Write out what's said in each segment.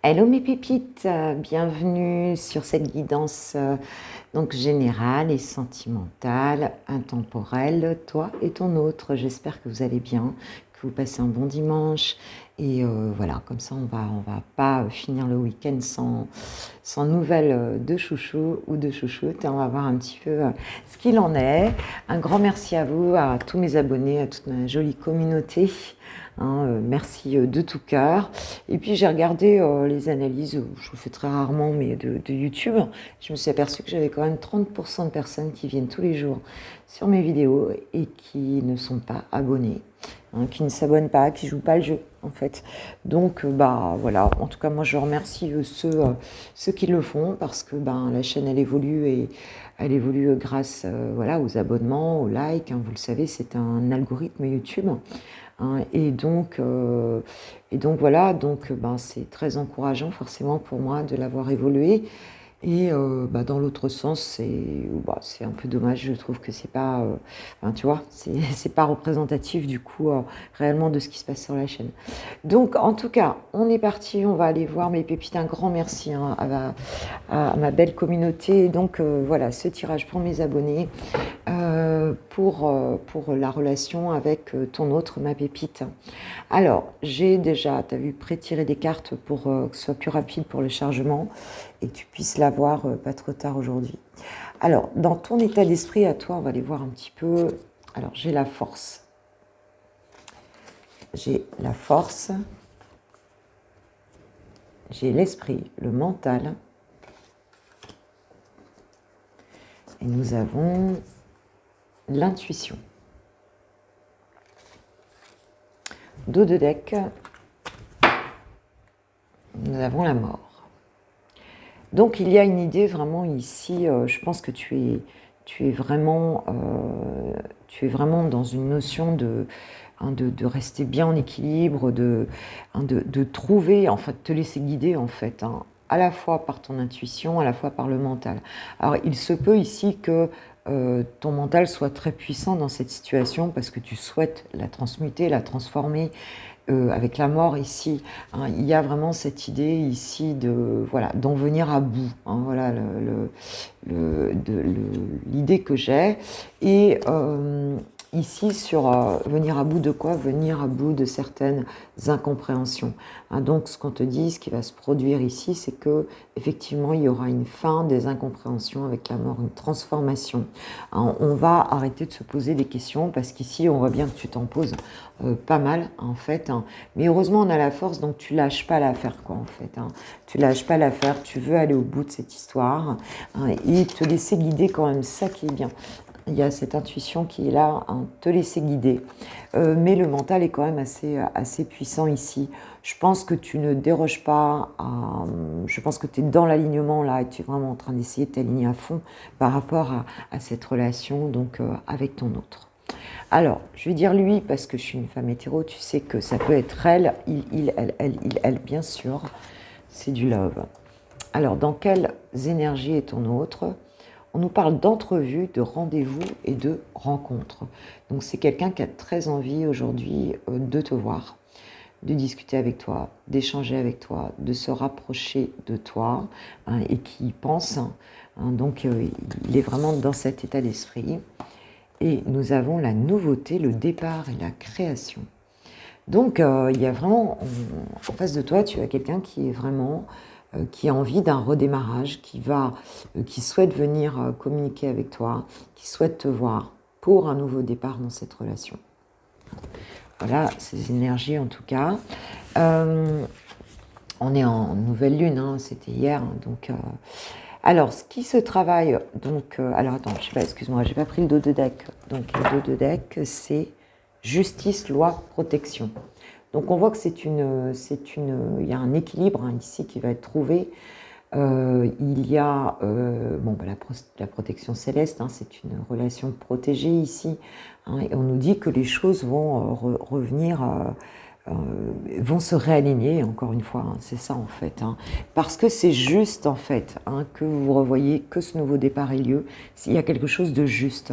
Hello mes pépites, bienvenue sur cette guidance donc générale et sentimentale, intemporelle, toi et ton autre. J'espère que vous allez bien, que vous passez un bon dimanche et voilà, comme ça on va pas finir le week-end sans nouvelles de chouchou ou de chouchoute. On va voir un petit peu ce qu'il en est. Un grand merci à vous, à tous mes abonnés, à toute ma jolie communauté. Merci de tout cœur. Et puis j'ai regardé les analyses, je le fais très rarement, mais de YouTube. Je me suis aperçue que j'avais quand même 30% de personnes qui viennent tous les jours sur mes vidéos et qui ne sont pas abonnées, qui ne s'abonnent pas, qui ne jouent pas le jeu en fait. Donc bah voilà, en tout cas moi je remercie ceux qui le font parce que la chaîne elle évolue et elle évolue grâce voilà, aux abonnements, aux likes. Vous le savez, c'est un algorithme YouTube. Et donc voilà, donc c'est très encourageant forcément pour moi de l'avoir évolué. Et dans l'autre sens, c'est un peu dommage, je trouve que c'est pas, tu vois, c'est pas représentatif du coup réellement de ce qui se passe sur la chaîne. Donc en tout cas, on est parti, on va aller voir mes pépites. Un grand merci à ma belle communauté. Et donc voilà, ce tirage pour mes abonnés. Pour la relation avec ton autre, ma pépite. Alors, j'ai déjà, tu as vu, pré-tiré des cartes pour que ce soit plus rapide pour le chargement et que tu puisses l'avoir pas trop tard aujourd'hui. Alors, dans ton état d'esprit à toi, on va aller voir un petit peu. Alors, j'ai la force. J'ai la force. J'ai l'esprit, le mental. Et nous avons l'intuition. Dos de deck, nous avons la mort. Donc il y a une idée vraiment ici, je pense que tu es vraiment dans une notion de rester bien en équilibre, de trouver, en fait, te laisser guider en fait, à la fois par ton intuition, à la fois par le mental. Alors il se peut ici que ton mental soit très puissant dans cette situation parce que tu souhaites la transmuter, la transformer. Avec la mort ici, il y a vraiment cette idée ici d'en venir à bout. Voilà l'idée que j'ai. Et ici sur venir à bout de quoi? Venir à bout de certaines incompréhensions. Donc ce qu'on te dit, ce qui va se produire ici, c'est que effectivement il y aura une fin des incompréhensions avec la mort, une transformation. On va arrêter de se poser des questions parce qu'ici on voit bien que tu t'en poses pas mal en fait. Mais heureusement on a la force, donc tu lâches pas l'affaire quoi en fait. Tu lâches pas l'affaire, tu veux aller au bout de cette histoire et te laisser guider quand même, ça qui est bien. Il y a cette intuition qui est là, te laisser guider. Mais le mental est quand même assez puissant ici. Je pense que tu ne déroges pas je pense que tu es dans l'alignement là et tu es vraiment en train d'essayer de t'aligner à fond par rapport à cette relation donc avec ton autre. Alors, je vais dire lui parce que je suis une femme hétéro, tu sais que ça peut être elle, elle, bien sûr. C'est du love. Alors, dans quelles énergies est ton autre? On nous parle d'entrevue, de rendez-vous et de rencontre. Donc c'est quelqu'un qui a très envie aujourd'hui de te voir, de discuter avec toi, d'échanger avec toi, de se rapprocher de toi et qui pense. Donc il est vraiment dans cet état d'esprit. Et nous avons la nouveauté, le départ et la création. Donc il y a vraiment, en face de toi, tu as quelqu'un qui est vraiment qui a envie d'un redémarrage, qui souhaite venir communiquer avec toi, qui souhaite te voir pour un nouveau départ dans cette relation. Voilà, ces énergies en tout cas. On est en nouvelle lune, c'était hier, donc... Alors, ce qui se travaille, donc... alors attends, excuse-moi, j'ai pas pris le dos de deck. Donc le dos de deck, c'est justice, loi, protection. Donc on voit que il y a un équilibre ici qui va être trouvé. Il y a la protection céleste, c'est une relation protégée ici, et on nous dit que les choses vont revenir, vont se réaligner, encore une fois, c'est ça en fait, parce que c'est juste en fait que vous revoyez que ce nouveau départ ait lieu, s'il y a quelque chose de juste.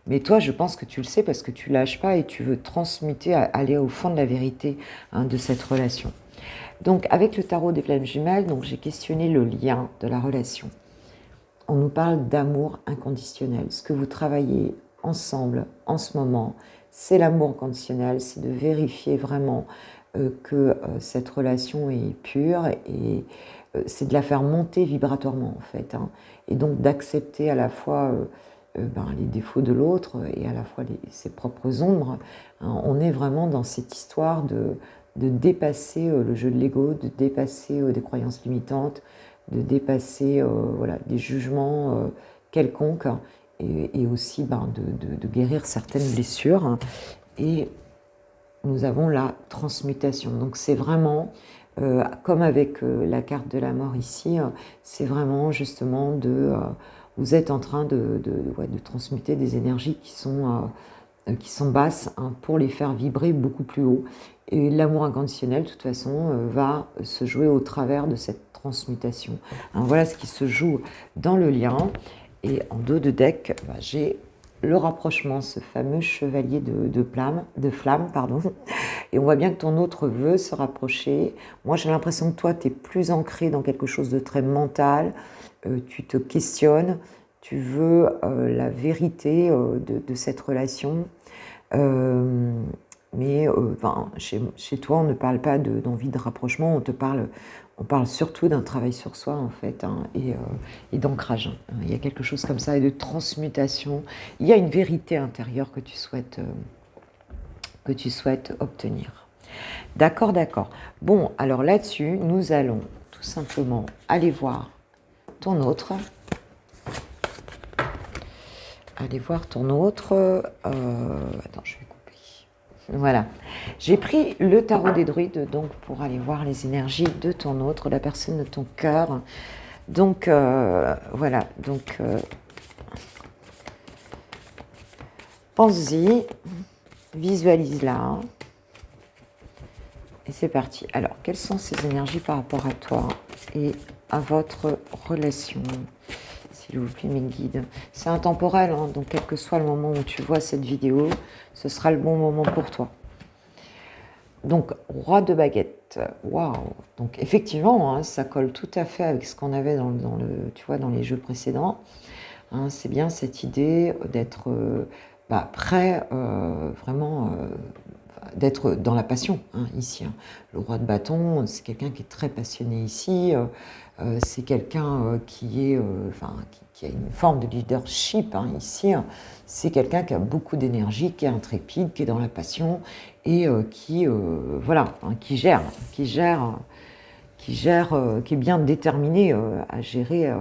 Mais toi, je pense que tu le sais parce que tu lâches pas et tu veux transmuter, aller au fond de la vérité de cette relation. Donc, avec le tarot des flammes jumelles, donc j'ai questionné le lien de la relation. On nous parle d'amour inconditionnel. Ce que vous travaillez ensemble en ce moment, c'est l'amour inconditionnel, c'est de vérifier vraiment que cette relation est pure et c'est de la faire monter vibratoirement en fait. Hein. Et donc d'accepter à la fois les défauts de l'autre et à la fois ses propres ombres. Hein. On est vraiment dans cette histoire de dépasser le jeu de l'ego, de dépasser des croyances limitantes, de dépasser voilà, des jugements quelconques et aussi de guérir certaines blessures. Hein. Et nous avons la transmutation. Donc c'est vraiment, comme avec la carte de la mort ici, c'est vraiment justement vous êtes en train de transmuter des énergies qui sont basses hein, pour les faire vibrer beaucoup plus haut. Et l'amour inconditionnel, de toute façon, va se jouer au travers de cette transmutation. Hein, voilà ce qui se joue dans le lien. Et en dos de deck, j'ai le rapprochement, ce fameux chevalier de flamme, pardon. Et on voit bien que ton autre veut se rapprocher. Moi, j'ai l'impression que toi, tu es plus ancré dans quelque chose de très mental. Tu te questionnes, tu veux la vérité de cette relation. Mais chez toi, on ne parle pas d'envie de rapprochement, on parle surtout d'un travail sur soi, en fait, hein, et d'ancrage. Hein. Il y a quelque chose comme ça, et de transmutation. Il y a une vérité intérieure que tu souhaites obtenir. D'accord, d'accord. Bon, alors là-dessus, nous allons tout simplement aller voir ton autre. Allez voir ton autre. Attends, je vais couper. Voilà. J'ai pris le tarot des druides donc pour aller voir les énergies de ton autre, la personne de ton cœur. Donc voilà. Donc pense-y, visualise-la. Et c'est parti. Alors, quelles sont ces énergies par rapport à toi et à votre relation ? S'il vous plaît, mes guides. C'est intemporel, hein, donc quel que soit le moment où tu vois cette vidéo, ce sera le bon moment pour toi. Donc, roi de baguette. Waouh. Donc, effectivement, hein, ça colle tout à fait avec ce qu'on avait dans les jeux précédents. Hein, c'est bien cette idée d'être prêt, vraiment, d'être dans la passion, hein, ici. Hein. Le roi de bâton, c'est quelqu'un qui est très passionné ici. C'est quelqu'un qui a une forme de leadership hein, ici. Hein. C'est quelqu'un qui a beaucoup d'énergie, qui est intrépide, qui est dans la passion et qui gère, qui est bien déterminé à gérer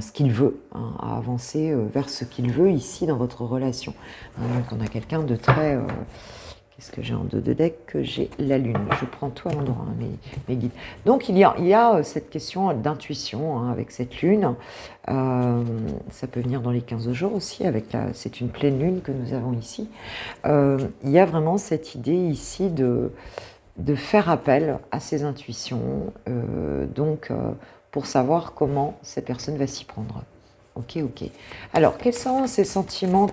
ce qu'il veut, hein, à avancer vers ce qu'il veut ici dans votre relation. Hein, donc on a quelqu'un de très... Qu'est-ce que j'ai en dos de deck? J'ai la lune. Je prends tout à l'endroit, hein, mes guides. Donc il y a cette question d'intuition hein, avec cette lune. Ça peut venir dans les 15 jours aussi. C'est une pleine lune que nous avons ici. Il y a vraiment cette idée ici de faire appel à ses intuitions. Pour savoir comment cette personne va s'y prendre. Ok. Alors, quels sont ces sentiments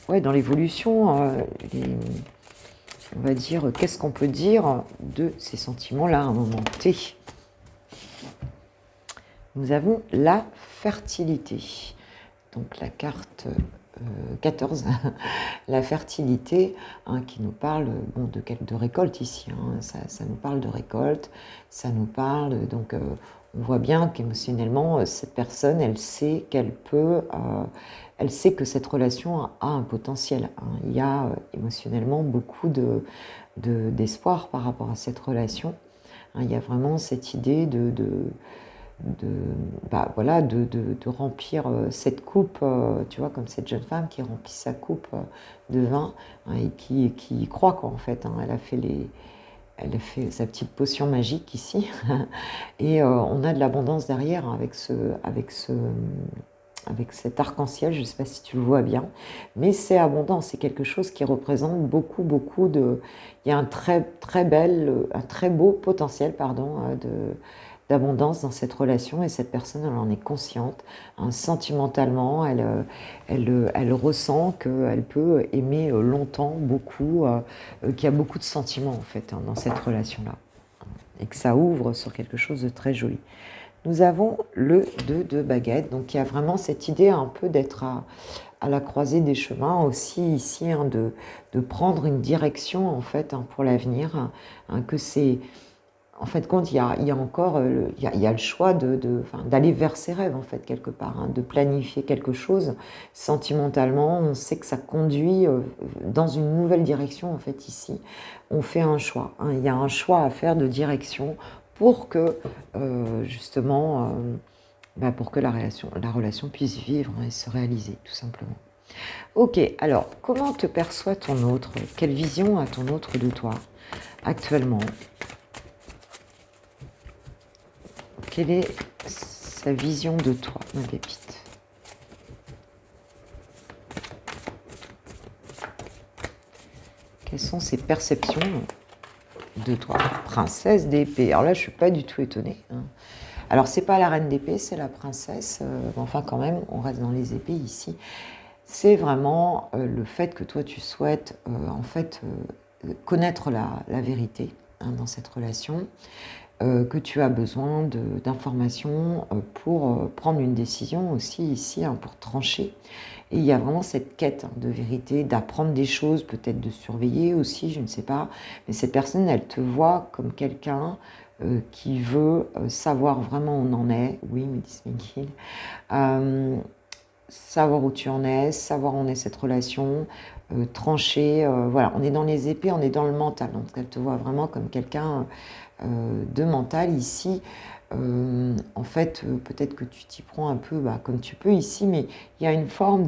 dans l'évolution on va dire, qu'est-ce qu'on peut dire de ces sentiments-là à un moment T? Nous avons la fertilité. Donc, la carte 14, la fertilité, hein, qui nous parle de récolte ici. Hein, ça nous parle de récolte, ça nous parle... on voit bien qu'émotionnellement, cette personne, elle sait qu'elle peut... elle sait que cette relation a un potentiel. Hein. Il y a émotionnellement beaucoup d'espoir par rapport à cette relation. Hein, il y a vraiment cette idée de remplir cette coupe, tu vois, comme cette jeune femme qui remplit sa coupe de vin hein, et qui croit quoi en fait. Hein. Elle a fait sa petite potion magique ici et on a de l'abondance derrière hein, avec cet arc-en-ciel, je ne sais pas si tu le vois bien, mais c'est abondant, c'est quelque chose qui représente beaucoup de... Il y a un très beau potentiel, d'abondance dans cette relation et cette personne, elle en est consciente. Hein, sentimentalement, elle ressent qu'elle peut aimer longtemps, beaucoup, qu'il y a beaucoup de sentiments en fait hein, dans cette relation-là. et que ça ouvre sur quelque chose de très joli. Nous avons le 2 de baguette, donc il y a vraiment cette idée un peu d'être à la croisée des chemins aussi ici, hein, de prendre une direction en fait, hein, pour l'avenir, hein, que c'est en fait quand il y a encore il y a le choix enfin, d'aller vers ses rêves en fait quelque part, hein, de planifier quelque chose sentimentalement, on sait que ça conduit dans une nouvelle direction en fait ici, on fait un choix, hein, il y a un choix à faire de direction pour que justement pour que la relation puisse vivre, hein, et se réaliser tout simplement. Ok, alors comment te perçoit ton autre? Quelle vision a ton autre de toi actuellement? Quelle est sa vision de toi, ma pépite? Quelles sont ses perceptions de toi? Princesse d'épée. Alors là, je ne suis pas du tout étonnée, hein. Alors, c'est pas la reine d'épée, c'est la princesse. Enfin, quand même, on reste dans les épées ici. C'est vraiment le fait que toi, tu souhaites en fait connaître la vérité, hein, dans cette relation, que tu as besoin d'informations pour prendre une décision aussi ici, hein, pour trancher. Et il y a vraiment cette quête, hein, de vérité, d'apprendre des choses, peut-être de surveiller aussi, je ne sais pas. Mais cette personne, elle te voit comme quelqu'un qui veut savoir vraiment où on en est. Oui, me dit McGill. Savoir où tu en es, savoir où en est cette relation, trancher. Voilà, on est dans les épées, on est dans le mental. Donc elle te voit vraiment comme quelqu'un de mental ici. En fait, peut-être que tu t'y prends un peu comme tu peux ici, mais il y a une forme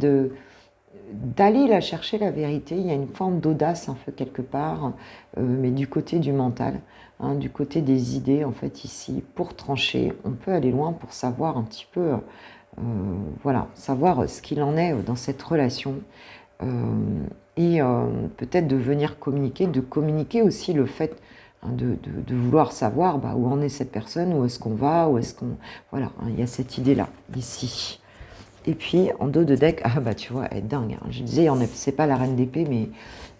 d'aller la chercher, la vérité. Il y a une forme d'audace un peu quelque part, mais du côté du mental, hein, du côté des idées en fait ici. Pour trancher, on peut aller loin pour savoir un petit peu, voilà, savoir ce qu'il en est dans cette relation. Et peut-être de venir communiquer, de communiquer aussi le fait, hein, de vouloir savoir où en est cette personne, où est-ce qu'on va, où est-ce qu'on... Voilà, hein, il y a cette idée-là, ici. Et puis, en dos de deck, tu vois, elle est dingue, hein. Je disais, c'est pas la reine d'épée, mais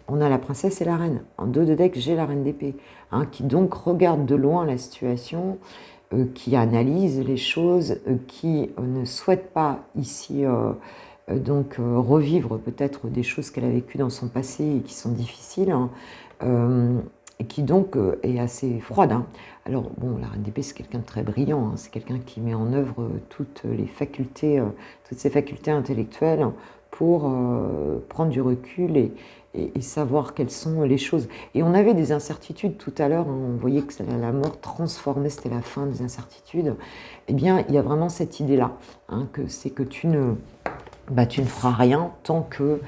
on a la princesse et la reine. En dos de deck, j'ai la reine d'épée, hein, qui donc regarde de loin la situation, qui analyse les choses, qui ne souhaite pas ici... donc revivre peut-être des choses qu'elle a vécues dans son passé et qui sont difficiles, hein, et qui donc est assez froide, hein. Alors bon, la reine d'épée, c'est quelqu'un de très brillant, hein, c'est quelqu'un qui met en œuvre toutes ses facultés intellectuelles pour prendre du recul et savoir quelles sont les choses. Et on avait des incertitudes tout à l'heure, hein, on voyait que la mort transformait, c'était la fin des incertitudes. Eh bien, il y a vraiment cette idée-là, hein, c'est que tu ne feras rien tant que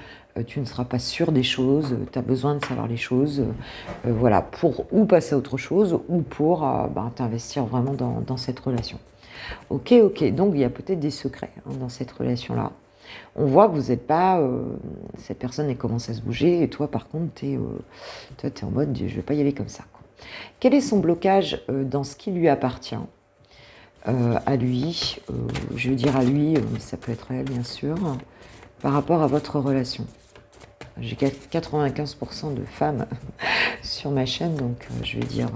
tu ne seras pas sûr des choses, tu as besoin de savoir les choses, voilà, pour ou passer à autre chose, ou pour t'investir vraiment dans cette relation. Ok, donc il y a peut-être des secrets, hein, dans cette relation-là. On voit que vous n'êtes pas... cette personne, elle commence à se bouger, et toi, par contre, tu es en mode, je ne vais pas y aller comme ça, quoi. Quel est son blocage dans ce qui lui appartient à lui, je veux dire à lui, mais ça peut être elle bien sûr, par rapport à votre relation. J'ai 95% de femmes sur ma chaîne, donc je vais dire,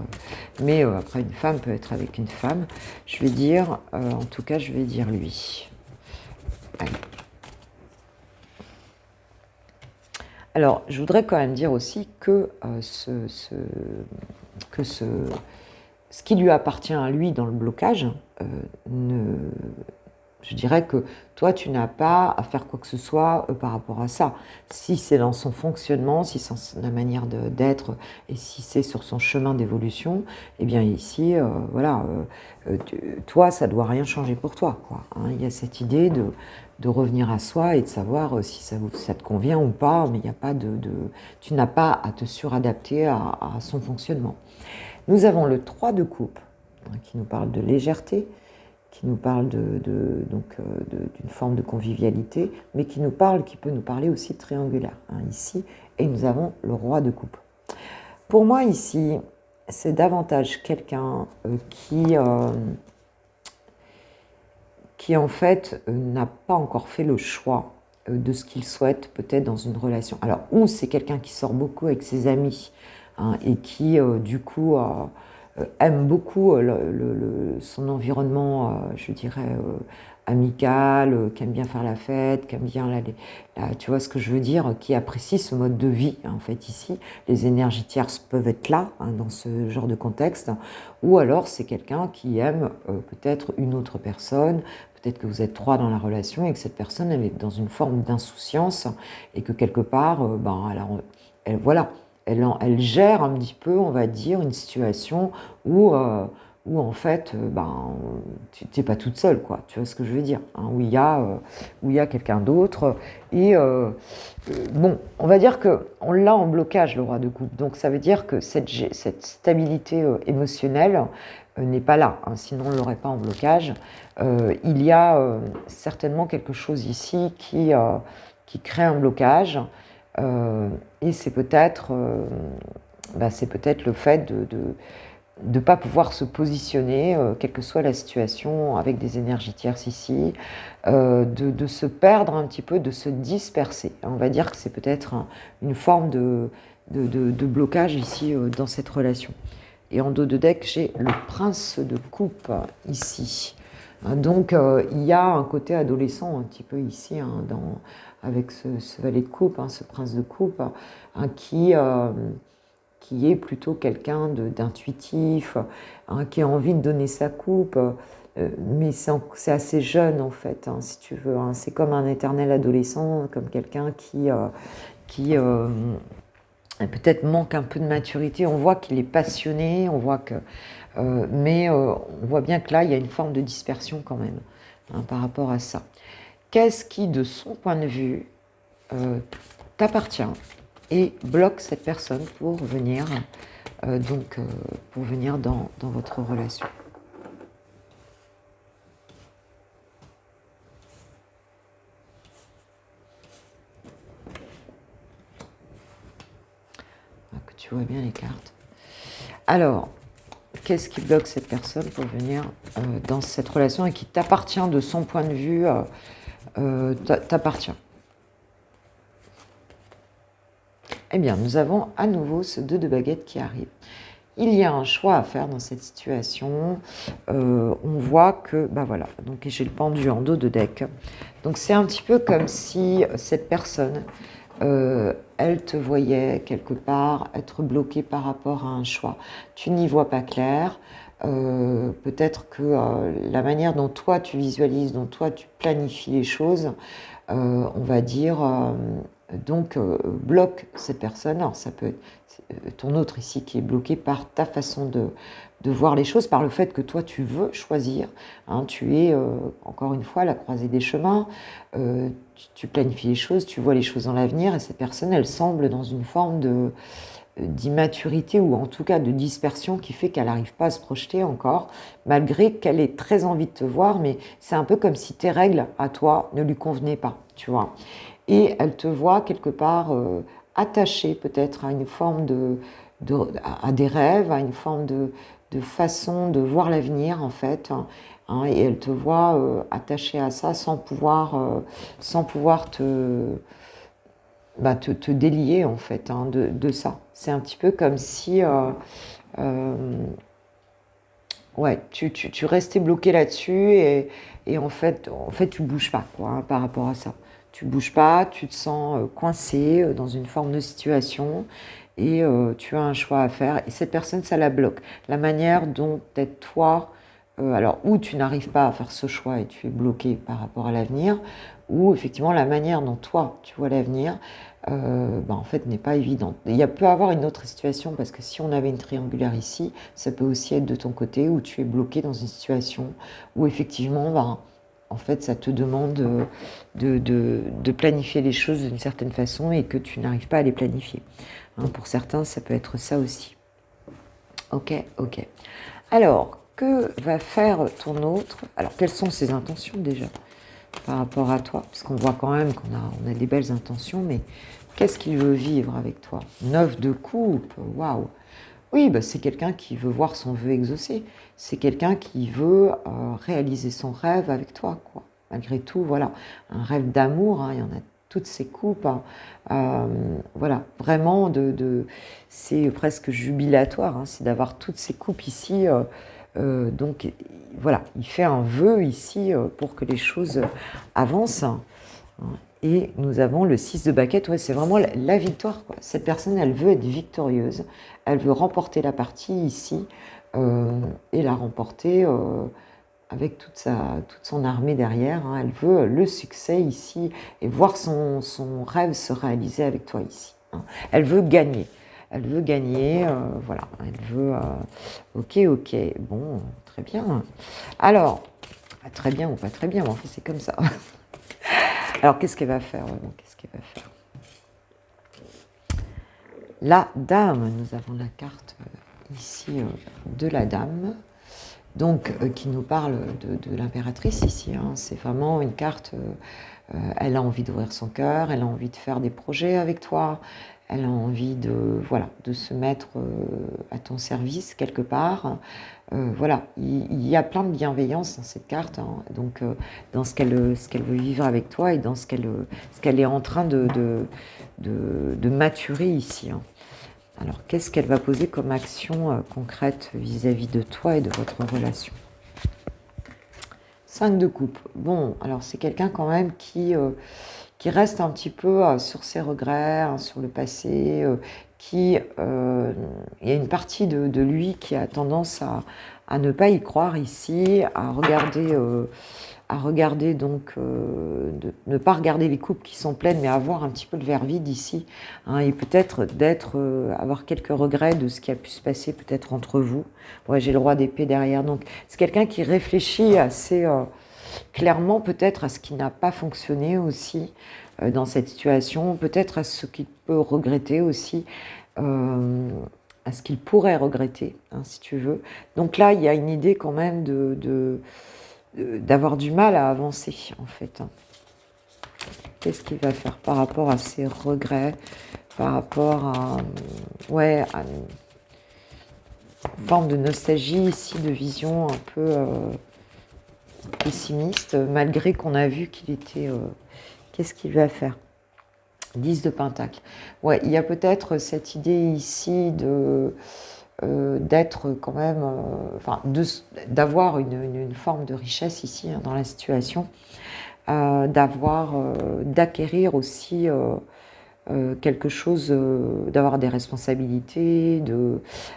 mais après une femme peut être avec une femme, je vais dire, en tout cas je vais dire lui. Allez. Alors, je voudrais quand même dire aussi que ce qui lui appartient à lui dans le blocage, je dirais que toi, tu n'as pas à faire quoi que ce soit par rapport à ça. Si c'est dans son fonctionnement, si c'est la manière d'être, et si c'est sur son chemin d'évolution, eh bien ici, toi, ça ne doit rien changer pour toi, quoi, hein. Il y a cette idée de revenir à soi et de savoir si ça te convient ou pas, mais il n'y a pas tu n'as pas à te suradapter à son fonctionnement. Nous avons le 3 de coupe, hein, qui nous parle de légèreté, qui nous parle d'une forme de convivialité, mais qui peut nous parler aussi de triangulaire, hein, ici. Et nous avons le roi de coupe. Pour moi, ici, c'est davantage quelqu'un qui en fait n'a pas encore fait le choix de ce qu'il souhaite peut-être dans une relation. Alors, ou c'est quelqu'un qui sort beaucoup avec ses amis, hein, et qui du coup aime beaucoup son environnement, je dirais, amical, qui aime bien faire la fête, qui aime bien tu vois ce que je veux dire, qui apprécie ce mode de vie. En fait, ici, les énergies tierces peuvent être là, dans ce genre de contexte, ou alors c'est quelqu'un qui aime peut-être une autre personne, peut-être que vous êtes trois dans la relation et que cette personne, elle est dans une forme d'insouciance et que quelque part, voilà, elle gère un petit peu, on va dire, une situation où en fait, tu n'es pas toute seule, quoi. Tu vois ce que je veux dire, hein, où il y a quelqu'un d'autre. Et bon, on va dire qu'on l'a en blocage, le roi de coupe. Donc ça veut dire que cette stabilité émotionnelle n'est pas là, hein, sinon on ne l'aurait pas en blocage. Il y a certainement quelque chose ici qui crée un blocage. Et c'est peut-être le fait de ne pas pouvoir se positionner, quelle que soit la situation, avec des énergies tierces ici, de se perdre un petit peu, de se disperser. On va dire que c'est peut-être une forme de blocage ici dans cette relation. Et en dos de deck, j'ai le prince de coupe ici. Donc il y a un côté adolescent un petit peu ici, avec ce valet de coupe, ce prince de coupe, qui est plutôt quelqu'un d'intuitif, qui a envie de donner sa coupe, mais c'est assez jeune en fait, si tu veux. C'est comme un éternel adolescent, comme quelqu'un qui peut-être manque un peu de maturité. On voit qu'il est passionné, mais on voit bien que là, il y a une forme de dispersion quand même, par rapport à ça. Qu'est-ce qui, de son point de vue, t'appartient et bloque cette personne pour venir, pour venir dans votre relation? Que tu vois bien les cartes. Alors, qu'est-ce qui bloque cette personne pour venir dans cette relation et qui t'appartient de son point de vue, t'appartient? Eh bien, nous avons à nouveau ce 2 de baguettes qui arrive. Il y a un choix à faire dans cette situation. On voit que, voilà, donc j'ai le pendu en dos de deck. Donc c'est un petit peu comme si cette personne, elle te voyait quelque part être bloquée par rapport à un choix. Tu n'y vois pas clair. Peut-être que la manière dont toi tu visualises, dont toi tu planifies les choses, on va dire, bloque cette personne. Alors ça peut être ton autre ici qui est bloqué par ta façon de voir les choses, par le fait que toi tu veux choisir, tu es encore une fois à la croisée des chemins, tu planifies les choses, tu vois les choses dans l'avenir, et cette personne elle semble dans une forme d'immaturité ou en tout cas de dispersion qui fait qu'elle n'arrive pas à se projeter encore, malgré qu'elle ait très envie de te voir, mais c'est un peu comme si tes règles à toi ne lui convenaient pas, tu vois. Et elle te voit quelque part attachée peut-être à une forme à des rêves, à une forme de façon de voir l'avenir en fait, et elle te voit attachée à ça sans pouvoir te délier en fait, de ça. C'est un petit peu comme si ouais, tu restais bloqué là-dessus et en fait tu bouges pas quoi, par rapport à ça. Tu bouges pas, tu te sens coincé dans une forme de situation et tu as un choix à faire et cette personne ça la bloque. La manière dont peut-être toi, alors ou tu n'arrives pas à faire ce choix et tu es bloqué par rapport à l'avenir, ou effectivement la manière dont toi tu vois l'avenir en fait n'est pas évidente. Il peut y avoir une autre situation parce que si on avait une triangulaire ici, ça peut aussi être de ton côté où tu es bloqué dans une situation où effectivement en fait ça te demande de planifier les choses d'une certaine façon et que tu n'arrives pas à les planifier. Pour certains ça peut être ça aussi. Ok. Alors, que va faire ton autre? Alors, quelles sont ses intentions déjà par rapport à toi? Parce qu'on voit quand même qu'on a des belles intentions, mais qu'est-ce qu'il veut vivre avec toi? 9 de coupe, waouh! Oui, c'est quelqu'un qui veut voir son vœu exaucé. C'est quelqu'un qui veut réaliser son rêve avec toi, quoi. Malgré tout, voilà, un rêve d'amour, il y en a toutes ces coupes. Voilà, vraiment, c'est presque jubilatoire, hein, c'est d'avoir toutes ces coupes ici. Donc voilà, il fait un vœu ici pour que les choses avancent. Et nous avons le 6 de baquette, ouais, c'est vraiment la victoire, quoi. Cette personne, elle veut être victorieuse, elle veut remporter la partie ici, et la remporter avec toute son armée derrière, hein. Elle veut le succès ici et voir son rêve se réaliser avec toi ici, hein. Elle veut gagner. Elle veut gagner, voilà. Elle veut... ok, bon, très bien. Alors, très bien ou pas très bien, mais en fait, c'est comme ça. Alors, qu'est-ce qu'elle va faire vraiment? Qu'est-ce qu'elle va faire? La dame, nous avons la carte ici de la dame, donc qui nous parle de l'impératrice ici, hein. C'est vraiment une carte, elle a envie d'ouvrir son cœur, elle a envie de faire des projets avec toi, elle a envie voilà, de se mettre à ton service quelque part. Voilà, il y a plein de bienveillance dans cette carte, hein. Donc dans ce qu'elle veut vivre avec toi et dans ce qu'elle est en train de maturer ici, hein. Alors, qu'est-ce qu'elle va poser comme action concrète vis-à-vis de toi et de votre relation? 5 de coupe. Bon, alors c'est quelqu'un quand même qui reste un petit peu sur ses regrets, hein, sur le passé, il y a une partie de lui qui a tendance à ne pas y croire ici, à regarder donc, ne pas regarder les coupes qui sont pleines, mais avoir un petit peu le verre vide ici, hein, et peut-être avoir quelques regrets de ce qui a pu se passer peut-être entre vous. Ouais, j'ai le roi d'épée derrière, donc c'est quelqu'un qui réfléchit assez clairement peut-être à ce qui n'a pas fonctionné aussi dans cette situation, peut-être à ce qu'il peut regretter aussi, à ce qu'il pourrait regretter, hein, si tu veux. Donc là, il y a une idée quand même d'avoir du mal à avancer, en fait. Qu'est-ce qu'il va faire par rapport à ses regrets, par rapport à une forme de nostalgie ici, de vision un peu pessimiste, malgré qu'on a vu qu'il était... qu'est-ce qu'il va faire? 10 de Pentacle. Ouais, il y a peut-être cette idée ici d'être quand même, d'avoir une forme de richesse ici, hein, dans la situation, d'acquérir aussi quelque chose, d'avoir des responsabilités.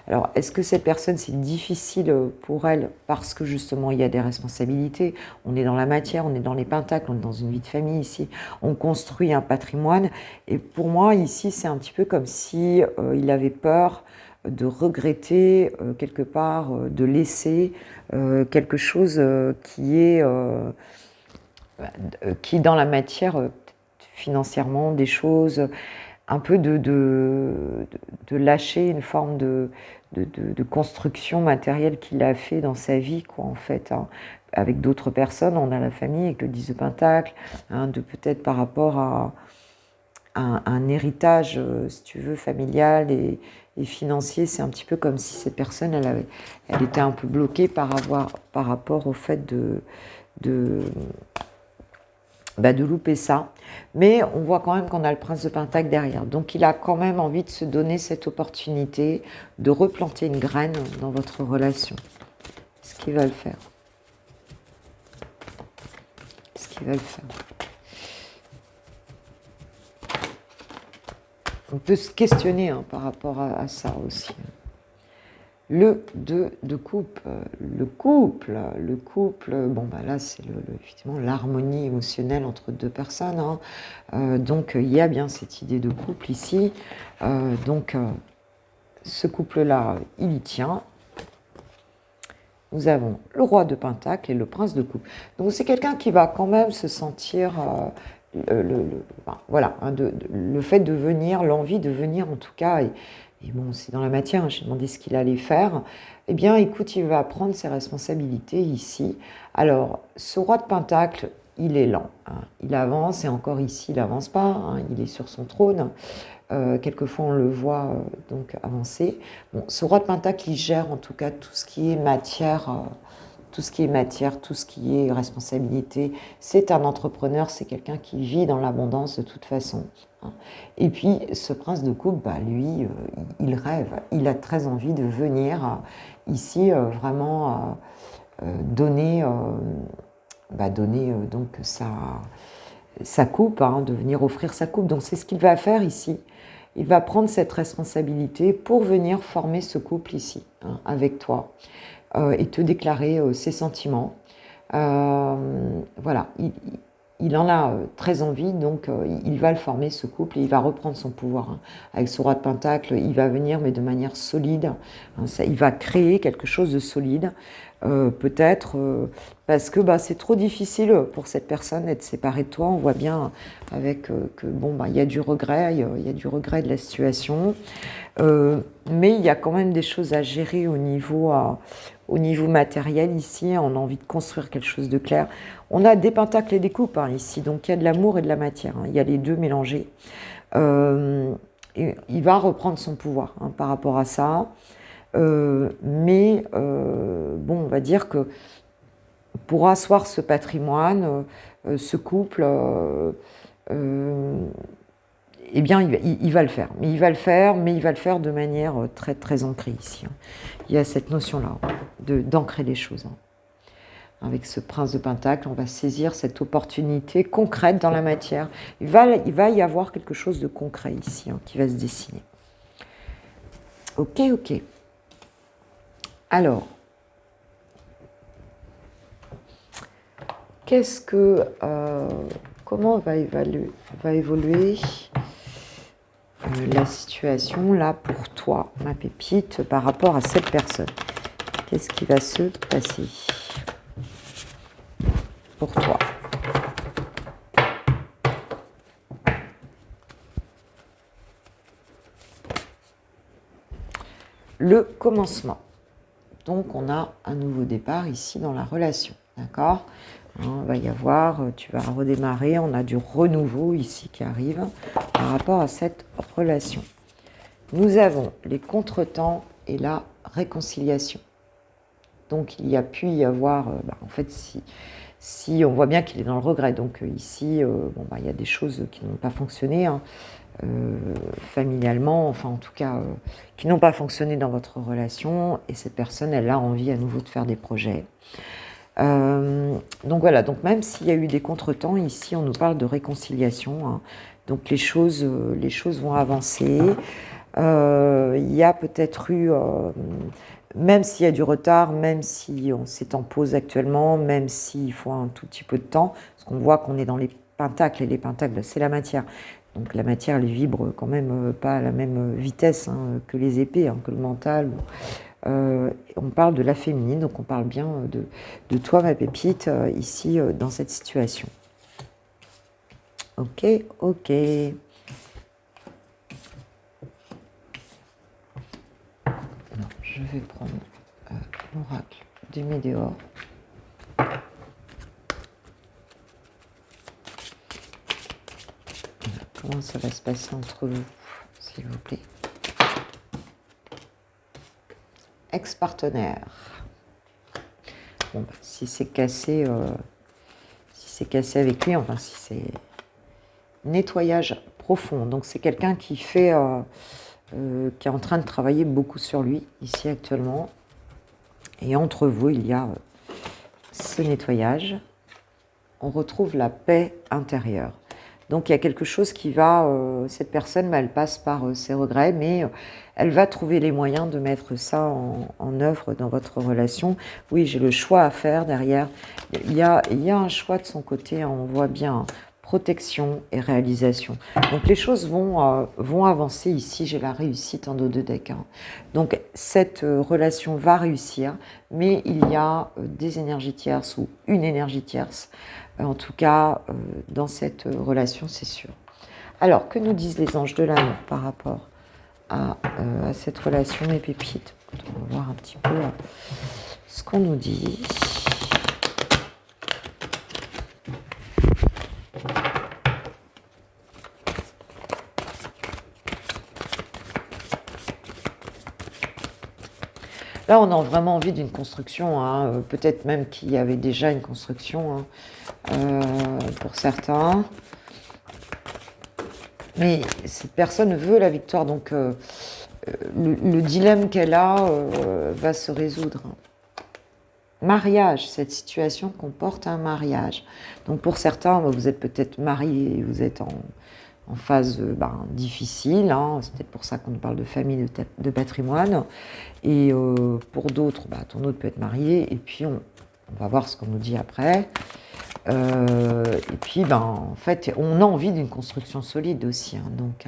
Alors, est-ce que cette personne, c'est difficile pour elle parce que justement il y a des responsabilités? On est dans la matière, on est dans les pentacles, on est dans une vie de famille ici, on construit un patrimoine. Et pour moi, ici, c'est un petit peu comme si il avait peur de regretter quelque part, de laisser quelque chose qui dans la matière, financièrement, des choses, un peu de lâcher une forme de construction matérielle qu'il a fait dans sa vie, quoi, en fait, hein. Avec d'autres personnes, on a la famille avec le 10 de Pentacle, hein, de peut-être par rapport à un héritage, si tu veux, familial et financier. C'est un petit peu comme si cette personne, elle était un peu bloquée par rapport au fait de louper ça. Mais on voit quand même qu'on a le prince de Pentacle derrière. Donc il a quand même envie de se donner cette opportunité de replanter une graine dans votre relation. Est-ce qu'il va le faire? Est-ce qu'il va le faire? On peut se questionner, hein, par rapport à ça aussi. Le 2 de coupe, le couple, bon bah là c'est effectivement l'harmonie émotionnelle entre deux personnes, hein. Donc il y a bien cette idée de couple ici, donc ce couple-là, il y tient. Nous avons le roi de Pentacle et le prince de coupe. Donc c'est quelqu'un qui va quand même se sentir, voilà, hein, le fait de venir, l'envie de venir en tout cas, et bon, c'est dans la matière, hein, j'ai demandé ce qu'il allait faire. Eh bien, écoute, il va prendre ses responsabilités ici. Alors, ce roi de Pentacle, il est lent, hein. Il avance, et encore ici, il n'avance pas, hein, il est sur son trône. Quelquefois, on le voit donc avancer. Bon, ce roi de Pentacle, il gère en tout cas tout ce qui est matière tout ce qui est matière, tout ce qui est responsabilité. C'est un entrepreneur, c'est quelqu'un qui vit dans l'abondance de toute façon. Et puis, ce prince de coupe, bah, lui, il rêve, il a très envie de venir ici vraiment donner, donner donc sa coupe, hein, de venir offrir sa coupe. Donc, c'est ce qu'il va faire ici. Il va prendre cette responsabilité pour venir former ce couple ici, hein, avec toi, et te déclarer ses sentiments. Voilà, il en a très envie, donc il va le former, ce couple, et il va reprendre son pouvoir. Hein. Avec ce roi de Pentacle, il va venir, mais de manière solide. Hein, il va créer quelque chose de solide. Peut-être parce que c'est trop difficile pour cette personne d'être séparée de toi. On voit bien avec que il y a du regret, il y a du regret de la situation, mais il y a quand même des choses à gérer au niveau matériel ici. On a envie de construire quelque chose de clair. On a des pentacles et des coupes ici, donc il y a de l'amour et de la matière. Il y a les deux mélangés. Et il va reprendre son pouvoir par rapport à ça. Mais on va dire que pour asseoir ce patrimoine, ce couple, eh bien, il va le faire. Mais il va le faire de manière très, très ancrée ici. Il y a cette notion-là d'ancrer les choses. Avec ce prince de Pentacle, on va saisir cette opportunité concrète dans la matière. Il va y avoir quelque chose de concret ici qui va se dessiner. Ok. Alors, comment va évoluer la situation là pour toi, ma pépite, par rapport à cette personne? Qu'est-ce qui va se passer pour toi? Le commencement. Donc, on a un nouveau départ ici dans la relation. D'accord ? On va y avoir, tu vas redémarrer, on a du renouveau ici qui arrive par rapport à cette relation. Nous avons les contretemps et la réconciliation. Donc, il y a pu y avoir, en fait, si on voit bien qu'il est dans le regret, donc ici, il y a des choses qui n'ont pas fonctionné, familialement, enfin en tout cas, qui n'ont pas fonctionné dans votre relation, et cette personne, elle a envie à nouveau de faire des projets. Donc voilà, donc même s'il y a eu des contretemps, ici on nous parle de réconciliation, donc les choses vont avancer. Il y a peut-être eu, même s'il y a du retard, même si on s'est en pause actuellement, même s'il faut un tout petit peu de temps, parce qu'on voit qu'on est dans les pentacles, et les pentacles c'est la matière. Donc la matière, elle vibre quand même pas à la même vitesse que les épées, que le mental. On parle de la féminine, donc on parle bien de toi, ma pépite, ici, dans cette situation. Ok. Non, je vais prendre l'oracle du Médéor. Comment ça va se passer entre vous, s'il vous plaît? Ex-partenaire. Si c'est cassé, avec lui, enfin si c'est nettoyage profond. Donc c'est quelqu'un qui fait, qui est en train de travailler beaucoup sur lui ici actuellement. Et entre vous, il y a ce nettoyage. On retrouve la paix intérieure. Donc il y a quelque chose qui va, cette personne, elle passe par ses regrets, mais elle va trouver les moyens de mettre ça en œuvre dans votre relation. Oui, j'ai le choix à faire derrière. Il y a un choix de son côté, on voit bien protection et réalisation. Donc les choses vont avancer ici, j'ai la réussite en dos de deck. Donc cette relation va réussir, mais il y a des énergies tierces ou une énergie tierce. En tout cas, dans cette relation, c'est sûr. Alors, que nous disent les anges de l'amour par rapport à cette relation, mes pépites? On va voir un petit peu ce qu'on nous dit. Là, on a vraiment envie d'une construction, hein, peut-être même qu'il y avait déjà une construction, hein, pour certains. Mais cette personne veut la victoire, donc le dilemme qu'elle a va se résoudre. Mariage, cette situation comporte un mariage. Donc pour certains, vous êtes peut-être mariés, vous êtes en phase difficile, hein, c'est peut-être pour ça qu'on parle de famille, de patrimoine. Et pour d'autres, ton autre peut être marié, et puis on va voir ce qu'on nous dit après. Et puis, en fait, on a envie d'une construction solide aussi, hein, donc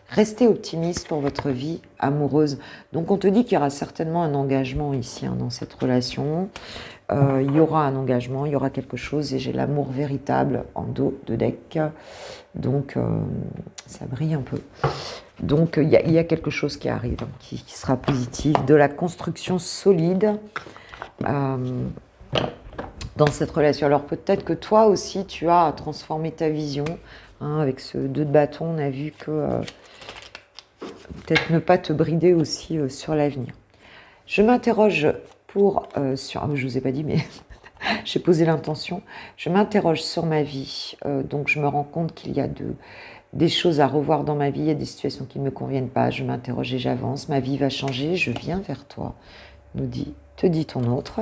restez optimiste pour votre vie amoureuse. Donc on te dit qu'il y aura certainement un engagement ici, hein, dans cette relation. Il y aura un engagement, il y aura quelque chose, et j'ai l'amour véritable en dos de deck. Donc ça brille un peu. Donc il y a quelque chose qui arrive, hein, qui sera positif, de la construction solide dans cette relation. Alors peut-être que toi aussi tu as transformé ta vision, hein, avec ce 2 de bâton. On a vu que peut-être ne pas te brider aussi sur l'avenir. Je m'interroge sur... je ne vous ai pas dit, mais j'ai posé l'intention. Je m'interroge sur ma vie, donc je me rends compte qu'il y a des choses à revoir dans ma vie, il y a des situations qui ne me conviennent pas, je m'interroge et j'avance, ma vie va changer, je viens vers toi, te dit ton autre,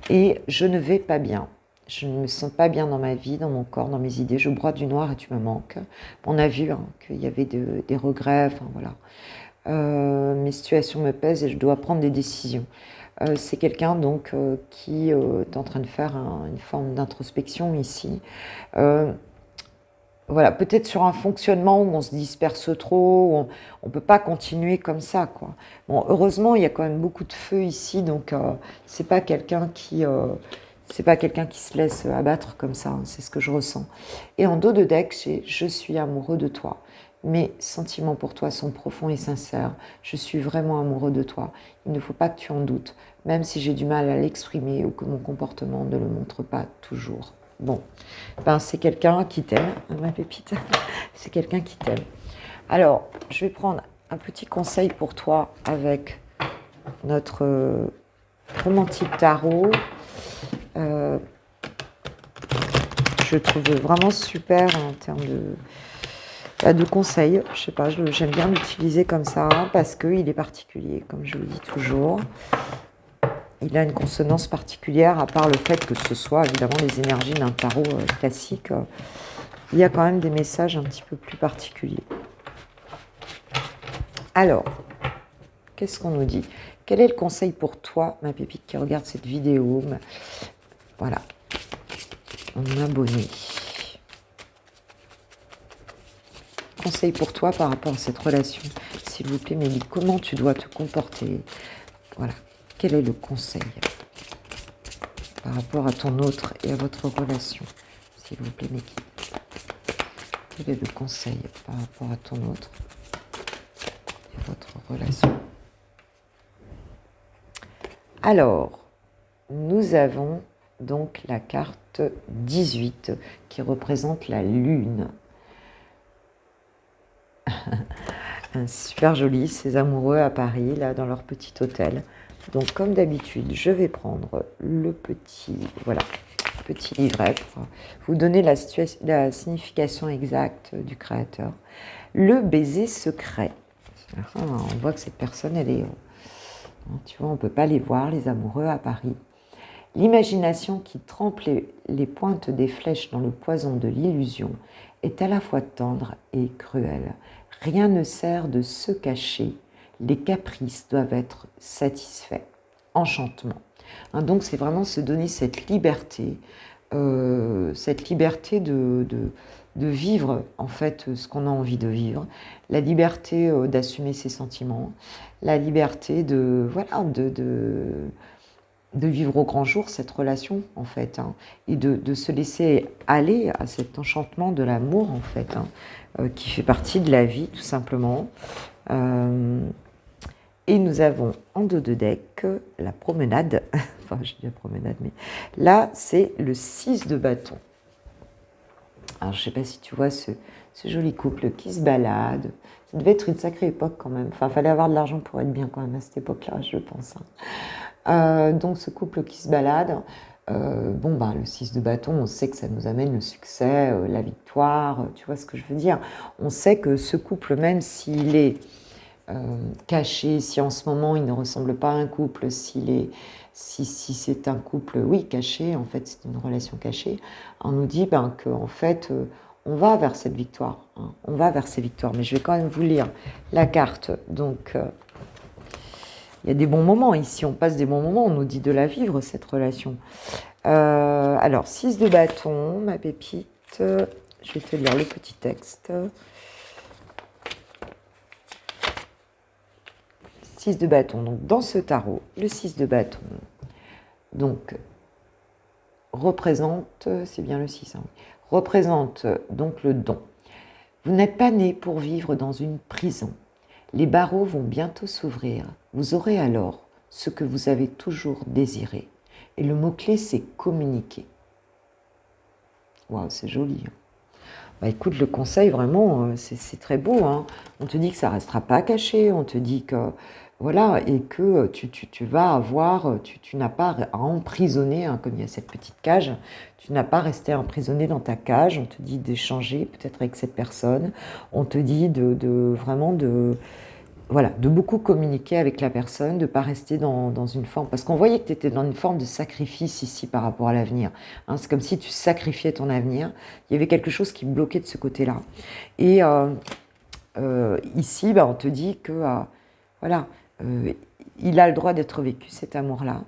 et je ne vais pas bien. Je ne me sens pas bien dans ma vie, dans mon corps, dans mes idées. Je broie du noir et tu me manques. On a vu, hein, qu'il y avait des regrets. Enfin voilà. Mes situations me pèsent et je dois prendre des décisions. C'est quelqu'un donc qui est en train de faire une forme d'introspection ici. Voilà, peut-être sur un fonctionnement où on se disperse trop, où on ne peut pas continuer comme ça, quoi. Bon, heureusement, il y a quand même beaucoup de feu ici, donc c'est pas quelqu'un qui se laisse abattre comme ça, hein, c'est ce que je ressens. Et en dos de deck, j'ai « Je suis amoureux de toi ». Mes sentiments pour toi sont profonds et sincères. Je suis vraiment amoureux de toi. Il ne faut pas que tu en doutes, même si j'ai du mal à l'exprimer ou que mon comportement ne le montre pas toujours. Bon, c'est quelqu'un qui t'aime, ma pépite. C'est quelqu'un qui t'aime. Alors, je vais prendre un petit conseil pour toi avec notre romantique tarot. Je trouve vraiment super en termes de conseils. Je sais pas, j'aime bien l'utiliser comme ça parce qu'il est particulier, comme je vous dis toujours. Il a une consonance particulière, à part le fait que ce soit évidemment les énergies d'un tarot classique. Il y a quand même des messages un petit peu plus particuliers. Alors, qu'est-ce qu'on nous dit? Quel est le conseil pour toi, ma pépite qui regarde cette vidéo? Voilà, mon abonné. Conseil pour toi par rapport à cette relation. S'il vous plaît, Mélie, comment tu dois te comporter? Voilà. Quel est le conseil par rapport à ton autre et à votre relation? S'il vous plaît, Mélie. Quel est le conseil par rapport à ton autre et à votre relation? Alors, nous avons donc la carte 18 qui représente la lune. Super joli, ces amoureux à Paris, là, dans leur petit hôtel. Donc, comme d'habitude, je vais prendre le petit livret pour vous donner la signification exacte du créateur. Le baiser secret. On voit que cette personne, elle est... tu vois, on ne peut pas les voir, les amoureux à Paris. L'imagination qui trempe les pointes des flèches dans le poison de l'illusion est à la fois tendre et cruelle. Rien ne sert de se cacher. Les caprices doivent être satisfaits. Enchantement. Donc c'est vraiment se donner cette liberté de vivre en fait ce qu'on a envie de vivre, la liberté d'assumer ses sentiments, la liberté de vivre au grand jour cette relation en fait, hein, et de se laisser aller à cet enchantement de l'amour en fait, hein, qui fait partie de la vie tout simplement. Et nous avons en dos de deck la promenade, enfin je dis la promenade, mais là c'est le 6 de bâton. Alors je ne sais pas si tu vois ce ce joli couple qui se balade. Ça devait être une sacrée époque quand même. Enfin, il fallait avoir de l'argent pour être bien quand même à cette époque-là, je pense. Donc ce couple qui se balade, bon ben le 6 de bâton, on sait que ça nous amène le succès, la victoire, tu vois ce que je veux dire. On sait que ce couple, même s'il est caché, si en ce moment il ne ressemble pas à un couple, si c'est un couple, oui, caché, en fait c'est une relation cachée, on nous dit ben, qu'en fait on va vers cette victoire, hein, on va vers ces victoires. Mais je vais quand même vous lire la carte, donc il y a des bons moments ici, on passe des bons moments, on nous dit de la vivre cette relation. Alors 6 de bâton, ma pépite, je vais te lire le petit texte. 6 de bâton, donc dans ce tarot, le 6 de bâton, donc représente, c'est bien le 6, hein, représente donc le don. Vous n'êtes pas né pour vivre dans une prison. Les barreaux vont bientôt s'ouvrir. Vous aurez alors ce que vous avez toujours désiré. Et le mot-clé, c'est communiquer. Waouh, c'est joli. Hein. Bah, écoute, le conseil, vraiment, c'est très beau. Hein. On te dit que ça ne restera pas caché. On te dit que, voilà, et que tu vas avoir, tu n'as pas à emprisonner, hein, comme il y a cette petite cage, tu n'as pas à rester emprisonné dans ta cage. On te dit d'échanger peut-être avec cette personne. On te dit vraiment voilà, de beaucoup communiquer avec la personne, de ne pas rester dans une forme... Parce qu'on voyait que tu étais dans une forme de sacrifice ici par rapport à l'avenir. Hein, c'est comme si tu sacrifiais ton avenir. Il y avait quelque chose qui bloquait de ce côté-là. Et ici, bah, on te dit que voilà, il a le droit d'être vécu, cet amour-là.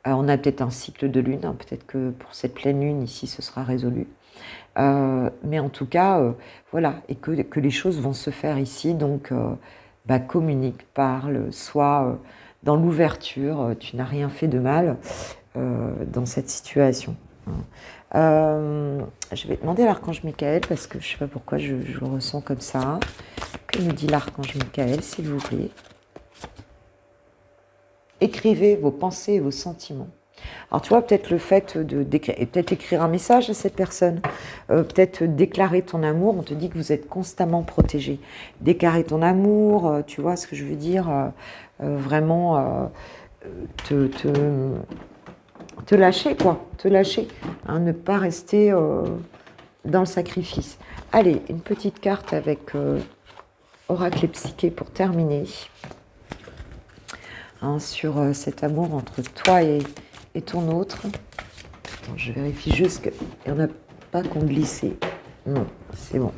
On a peut-être un cycle de lune. Hein, peut-être que pour cette pleine lune, ici, ce sera résolu. Mais en tout cas, voilà, et que les choses vont se faire ici, donc bah, communique, parle, sois dans l'ouverture, tu n'as rien fait de mal dans cette situation. Je vais demander à l'archange Michael, parce que je ne sais pas pourquoi je le ressens comme ça. Que nous dit l'archange Michael, s'il vous plaît? Écrivez vos pensées et vos sentiments. Alors tu vois, peut-être le fait d'écrire, et peut-être écrire un message à cette personne, peut-être déclarer ton amour, on te dit que vous êtes constamment protégé. Déclarer ton amour, tu vois ce que je veux dire, vraiment te lâcher, quoi, te lâcher, hein, ne pas rester dans le sacrifice. Allez, une petite carte avec oracle et psyché pour terminer, hein, sur cet amour entre toi et ton autre. Attends, je vérifie juste qu'il n'y en a pas qu'on glissé. Non, c'est bon.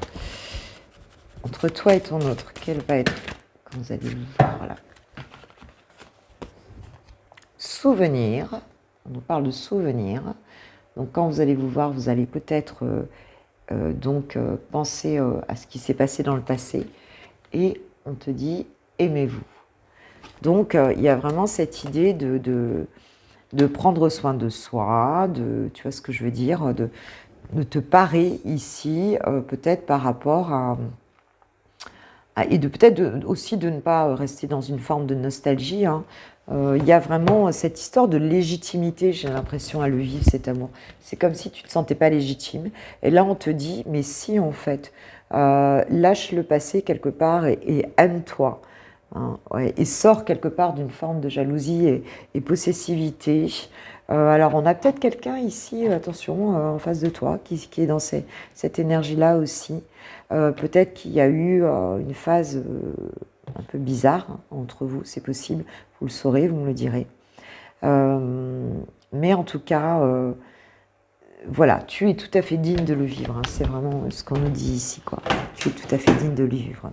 Entre toi et ton autre, quel va être, quand vous allez vous voir là, souvenir. On nous parle de souvenir. Donc quand vous allez vous voir, vous allez peut-être penser à ce qui s'est passé dans le passé. Et on te dit, aimez-vous. Donc il y a vraiment cette idée de prendre soin de soi, tu vois ce que je veux dire, de te parer ici, peut-être par rapport et peut-être aussi de ne pas rester dans une forme de nostalgie. Hein. Il y a vraiment cette histoire de légitimité, j'ai l'impression, à le vivre, cet amour. C'est comme si tu ne te sentais pas légitime. Et là, on te dit, mais si, en fait, lâche le passé quelque part et aime-toi. Hein, ouais, et sors quelque part d'une forme de jalousie et possessivité. Alors, on a peut-être quelqu'un ici, attention, en face de toi, qui est dans cette énergie-là aussi. Peut-être qu'il y a eu une phase un peu bizarre, hein, entre vous, c'est possible. Vous le saurez, vous me le direz. Mais en tout cas, voilà, tu es tout à fait digne de le vivre. Hein, c'est vraiment ce qu'on nous dit ici, quoi. Tu es tout à fait digne de le vivre.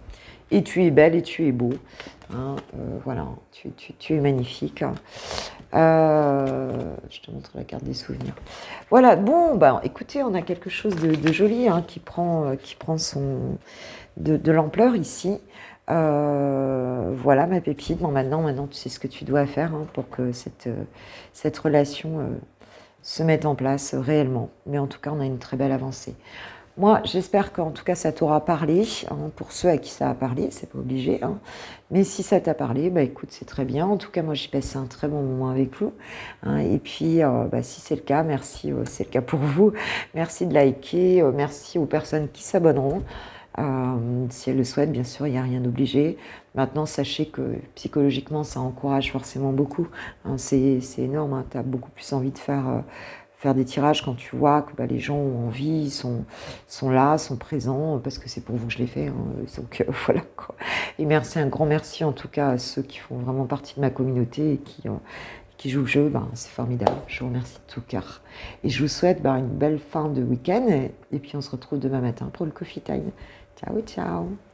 Et tu es belle et tu es beau. Hein, voilà, tu es magnifique. Je te montre la carte des souvenirs. Voilà, bon, ben, écoutez, on a quelque chose de joli, hein, qui prend de l'ampleur ici. Voilà ma pépite. Bon, maintenant, tu sais ce que tu dois faire, hein, pour que cette relation se mette en place réellement. Mais en tout cas, on a une très belle avancée. Moi, j'espère qu'en tout cas, ça t'aura parlé. Hein, pour ceux à qui ça a parlé, c'est pas obligé. Hein. Mais si ça t'a parlé, bah écoute, c'est très bien. En tout cas, moi, j'ai passé un très bon moment avec vous. Hein, et puis, bah, si c'est le cas, merci. C'est le cas pour vous. Merci de liker. Merci aux personnes qui s'abonneront. Si elles le souhaitent, bien sûr, il n'y a rien d'obligé. Maintenant, sachez que psychologiquement, ça encourage forcément beaucoup. Hein, c'est énorme. Hein, tu as beaucoup plus envie de faire des tirages quand tu vois que bah, les gens ont envie, sont là, sont présents, parce que c'est pour vous que je les fais. Hein, donc voilà quoi. Et merci, un grand merci en tout cas à ceux qui font vraiment partie de ma communauté et qui jouent le jeu. Ben, c'est formidable. Je vous remercie de tout cœur. Et je vous souhaite une belle fin de week-end. Et puis on se retrouve demain matin pour le Coffee Time. Ciao, ciao.